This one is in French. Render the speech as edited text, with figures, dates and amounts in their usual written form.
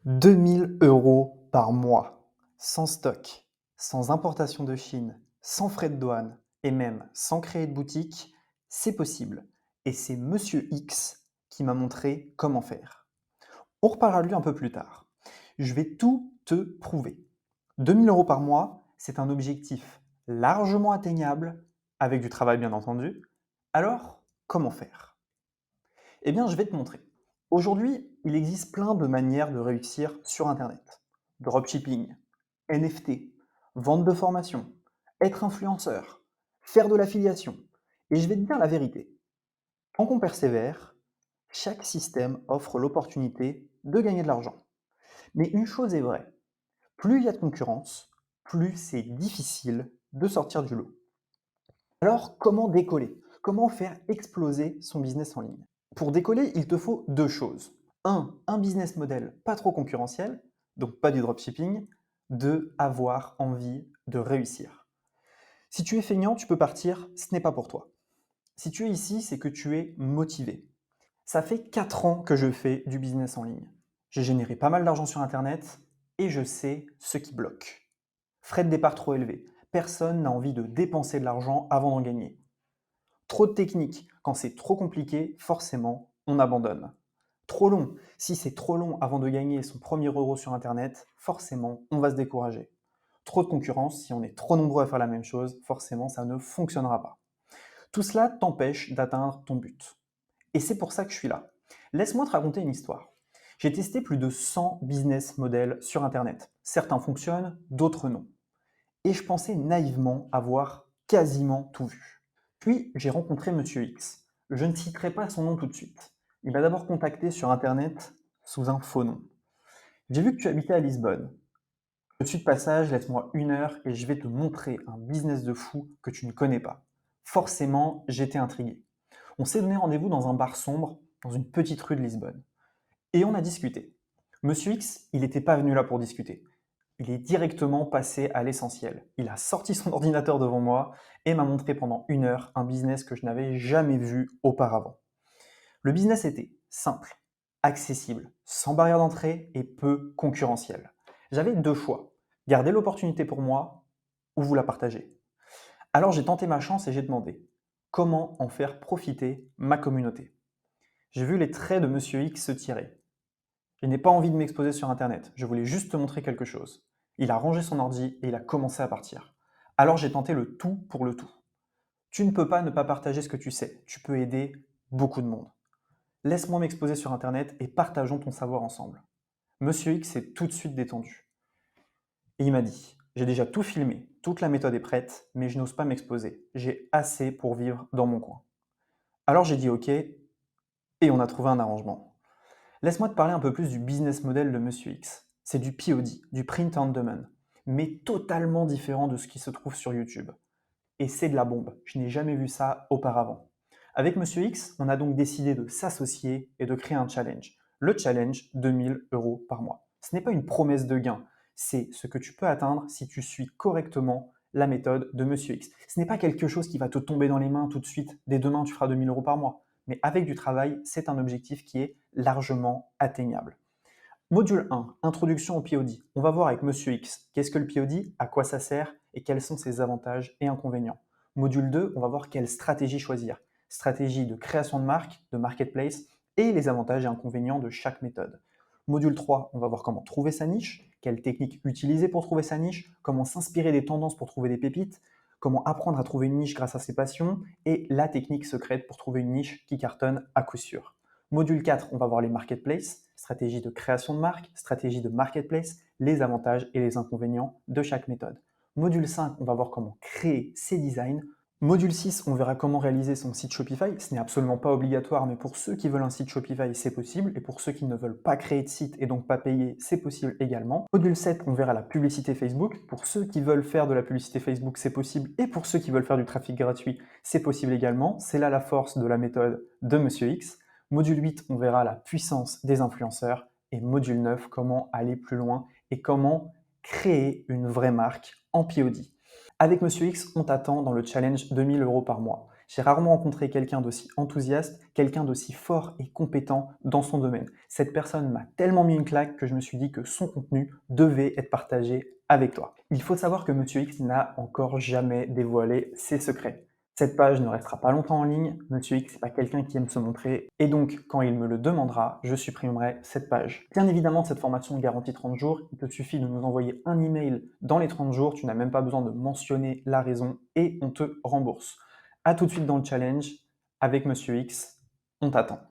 2 000 € par mois, sans stock, sans importation de Chine, sans frais de douane et même sans créer de boutique, c'est possible. Et c'est Monsieur X qui m'a montré comment faire. On reparlera de lui un peu plus tard. Je vais tout te prouver. 2 000 € par mois, c'est un objectif largement atteignable, avec du travail bien entendu. Alors, comment faire? Eh bien, je vais te montrer. Aujourd'hui, il existe plein de manières de réussir sur Internet. Dropshipping, NFT, vente de formation, être influenceur, faire de l'affiliation. Et je vais te dire la vérité. Tant qu'on persévère, chaque système offre l'opportunité de gagner de l'argent. Mais une chose est vraie, plus il y a de concurrence, plus c'est difficile de sortir du lot. Alors, comment décoller? Comment faire exploser son business en ligne? Pour décoller, il te faut deux choses. Un business model pas trop concurrentiel, donc pas du dropshipping. Deux, avoir envie de réussir. Si tu es feignant, tu peux partir, ce n'est pas pour toi. Si tu es ici, c'est que tu es motivé. Ça fait 4 ans que je fais du business en ligne. J'ai généré pas mal d'argent sur Internet et je sais ce qui bloque. Frais de départ trop élevés. Personne n'a envie de dépenser de l'argent avant d'en gagner. Trop de technique. Quand c'est trop compliqué, forcément, on abandonne. Trop long. Si c'est trop long avant de gagner son premier euro sur Internet, forcément, on va se décourager. Trop de concurrence, si on est trop nombreux à faire la même chose, forcément, ça ne fonctionnera pas. Tout cela t'empêche d'atteindre ton but. Et c'est pour ça que je suis là. Laisse-moi te raconter une histoire. J'ai testé plus de 100 business models sur Internet. Certains fonctionnent, d'autres non. Et je pensais naïvement avoir quasiment tout vu. Puis j'ai rencontré Monsieur X. Je ne citerai pas son nom tout de suite. Il m'a d'abord contacté sur Internet sous un faux nom. J'ai vu que tu habitais à Lisbonne. Je suis de passage, laisse-moi 1 heure et je vais te montrer un business de fou que tu ne connais pas. Forcément, j'étais intrigué. On s'est donné rendez-vous dans un bar sombre, dans une petite rue de Lisbonne. Et on a discuté. Monsieur X, il n'était pas venu là pour discuter. Il est directement passé à l'essentiel. Il a sorti son ordinateur devant moi et m'a montré pendant 1 heure un business que je n'avais jamais vu auparavant. Le business était simple, accessible, sans barrière d'entrée et peu concurrentiel. J'avais deux choix, garder l'opportunité pour moi ou vous la partager. Alors j'ai tenté ma chance et j'ai demandé comment en faire profiter ma communauté. J'ai vu les traits de Monsieur X se tirer. Je n'ai pas envie de m'exposer sur Internet, je voulais juste te montrer quelque chose. Il a rangé son ordi et il a commencé à partir. Alors j'ai tenté le tout pour le tout. Tu ne peux pas ne pas partager ce que tu sais, tu peux aider beaucoup de monde. Laisse-moi m'exposer sur Internet et partageons ton savoir ensemble. Monsieur X s'est tout de suite détendu. Et il m'a dit, j'ai déjà tout filmé, toute la méthode est prête, mais je n'ose pas m'exposer. J'ai assez pour vivre dans mon coin. Alors j'ai dit ok, et on a trouvé un arrangement. Laisse-moi te parler un peu plus du business model de Monsieur X. C'est du POD, du print on demand, mais totalement différent de ce qui se trouve sur YouTube. Et c'est de la bombe, je n'ai jamais vu ça auparavant. Avec Monsieur X, on a donc décidé de s'associer et de créer un challenge. Le challenge 2 000 € par mois. Ce n'est pas une promesse de gain, c'est ce que tu peux atteindre si tu suis correctement la méthode de Monsieur X. Ce n'est pas quelque chose qui va te tomber dans les mains tout de suite, dès demain tu feras 2 000 € par mois. Mais avec du travail, c'est un objectif qui est largement atteignable. Module 1, introduction au POD. On va voir avec Monsieur X, qu'est-ce que le POD, à quoi ça sert et quels sont ses avantages et inconvénients. Module 2, on va voir quelle stratégie choisir. Stratégie de création de marque, de marketplace et les avantages et inconvénients de chaque méthode. Module 3, on va voir comment trouver sa niche, quelles techniques utiliser pour trouver sa niche, comment s'inspirer des tendances pour trouver des pépites, comment apprendre à trouver une niche grâce à ses passions et la technique secrète pour trouver une niche qui cartonne à coup sûr. Module 4, on va voir les marketplaces, stratégie de création de marque, stratégie de marketplace, les avantages et les inconvénients de chaque méthode. Module 5, on va voir comment créer ses designs. Module 6, on verra comment réaliser son site Shopify. Ce n'est absolument pas obligatoire, mais pour ceux qui veulent un site Shopify, c'est possible. Et pour ceux qui ne veulent pas créer de site et donc pas payer, c'est possible également. Module 7, on verra la publicité Facebook. Pour ceux qui veulent faire de la publicité Facebook, c'est possible. Et pour ceux qui veulent faire du trafic gratuit, c'est possible également. C'est là la force de la méthode de Monsieur X. Module 8, on verra la puissance des influenceurs. Et module 9, comment aller plus loin et comment créer une vraie marque en POD. Avec Monsieur X, on t'attend dans le challenge 2 000 € par mois. J'ai rarement rencontré quelqu'un d'aussi enthousiaste, quelqu'un d'aussi fort et compétent dans son domaine. Cette personne m'a tellement mis une claque que je me suis dit que son contenu devait être partagé avec toi. Il faut savoir que Monsieur X n'a encore jamais dévoilé ses secrets. Cette page ne restera pas longtemps en ligne, Monsieur X n'est pas quelqu'un qui aime se montrer, et donc quand il me le demandera, je supprimerai cette page. Bien évidemment, cette formation garantit 30 jours, il te suffit de nous envoyer un email dans les 30 jours, tu n'as même pas besoin de mentionner la raison, et on te rembourse. A tout de suite dans le challenge, avec Monsieur X, on t'attend.